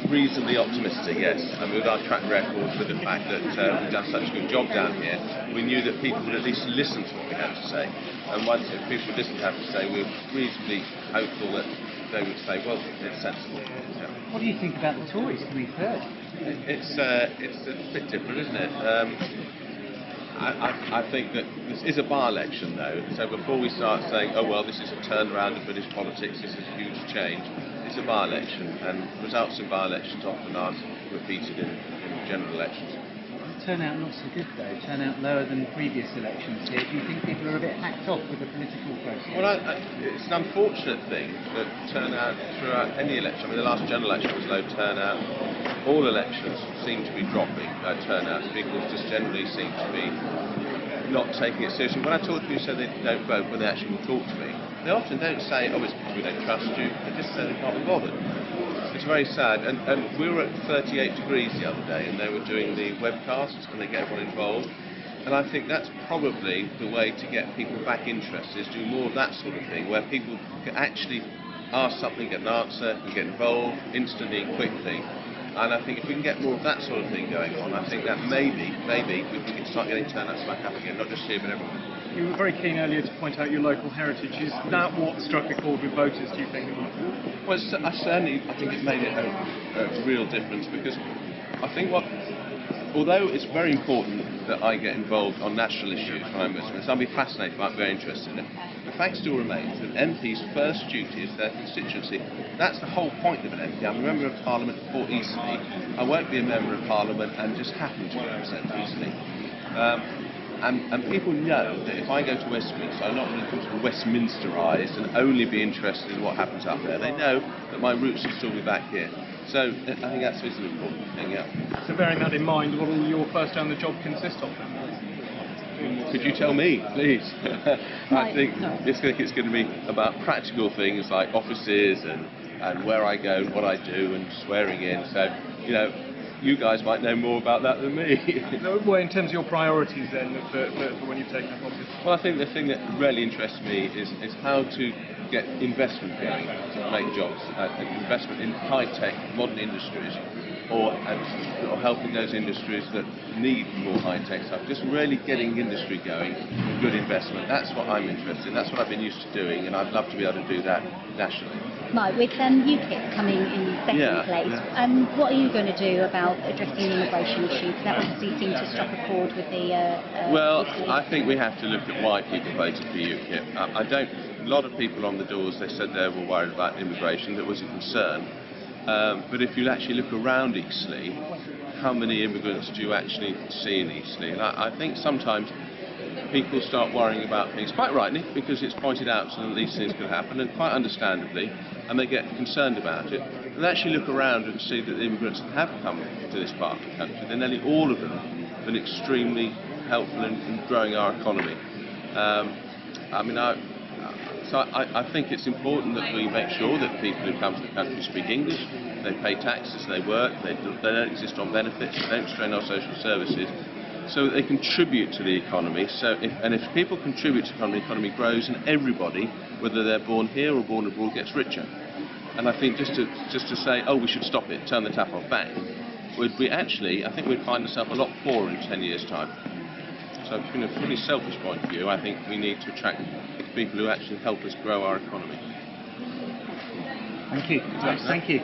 reasonably optimistic, yes. And with our track record, with the fact that we've done such a good job down here, we knew that people would at least listen to what we had to say. And once people listened to what we had to say, we were reasonably hopeful that they would say, well, it's sensible. Yeah. What do you think about the Tories coming third? It's a bit different, isn't it? I think that this is a by-election, though, so before we start saying, oh well, this is a turnaround of British politics, this is a huge change, it's a by-election, and results in by-elections often aren't repeated in general elections. Turnout not so good, though. Turnout lower than previous elections here. Do you think people are a bit hacked off with the political process? Well, it's an unfortunate thing that turnout throughout any election, I mean, the last general election was low turnout. All elections seem to be dropping turnout. People just generally seem to be not taking it seriously. When I talk to people who say they don't vote, when they actually talk to me, they often don't say, oh, it's because we don't trust you. They just say they can't be bothered. It's very sad. And we were at 38 degrees the other day, and they were doing the webcast, and they get everyone involved. And I think that's probably the way to get people back interested, is do more of that sort of thing, where people can actually ask something, get an answer, and get involved instantly and quickly. And I think if we can get more of that sort of thing going on, I think that maybe we can start getting turnouts back up again, not just here but everywhere. You were very keen earlier to point out your local heritage. Is that what struck a chord with voters, do you think? Well, I think it's made it a real difference, because I think although it's very important that I get involved on national issues when I'm Muslim, so I'll be fascinated by it, very interested in it, the fact still remains that MP's first duty is their constituency. That's the whole point of an MP. I'm a member of Parliament for Eastleigh. I won't be a member of Parliament and just happen to represent Eastleigh. And people know that if I go to Westminster, I'm not going to come to Westminsterised and only be interested in what happens up there. They know that my roots will still be back here. So I think that's an important thing, yeah. So bearing that in mind, what will your first day on the job consist of then? Could you tell me, please? I think it's going to be about practical things like offices and where I go and what I do and swearing in. So, you know, you guys might know more about that than me. Well, in terms of your priorities then, for when you've taken up office? Well, I think the thing that really interests me is how to get investment going to make jobs, investment in high-tech, modern industries, or helping those industries that need more high-tech stuff. Just really getting industry going, good investment. That's what I'm interested in. That's what I've been used to doing, and I'd love to be able to do that nationally. Mike, with UKIP coming in second place, what are you going to do about addressing the immigration issue? Because that obviously seemed to strike a chord with the... Well, I think we have to look at why people voted for UKIP. A lot of people on the doors, they said they were worried about immigration. That was a concern. But if you actually look around Eastleigh, how many immigrants do you actually see in Eastleigh? And I think sometimes people start worrying about things, quite rightly, because it's pointed out to them that these things could happen, and quite understandably, and they get concerned about it. And actually look around and see that the immigrants that have come to this part of the country, they're nearly all of them been extremely helpful in growing our economy. So I think it's important that we make sure that people who come to the country speak English, they pay taxes, they work, they don't exist on benefits, they don't strain our social services, so that they contribute to the economy. If people contribute to the economy grows, and everybody, whether they're born here or born abroad, gets richer. And I think just to say, oh, we should stop it, turn the tap off, bang, I think we'd find ourselves a lot poorer in 10 years' time. So from a pretty selfish point of view, I think we need to attract people who actually help us grow our economy. Thank you. Thank you.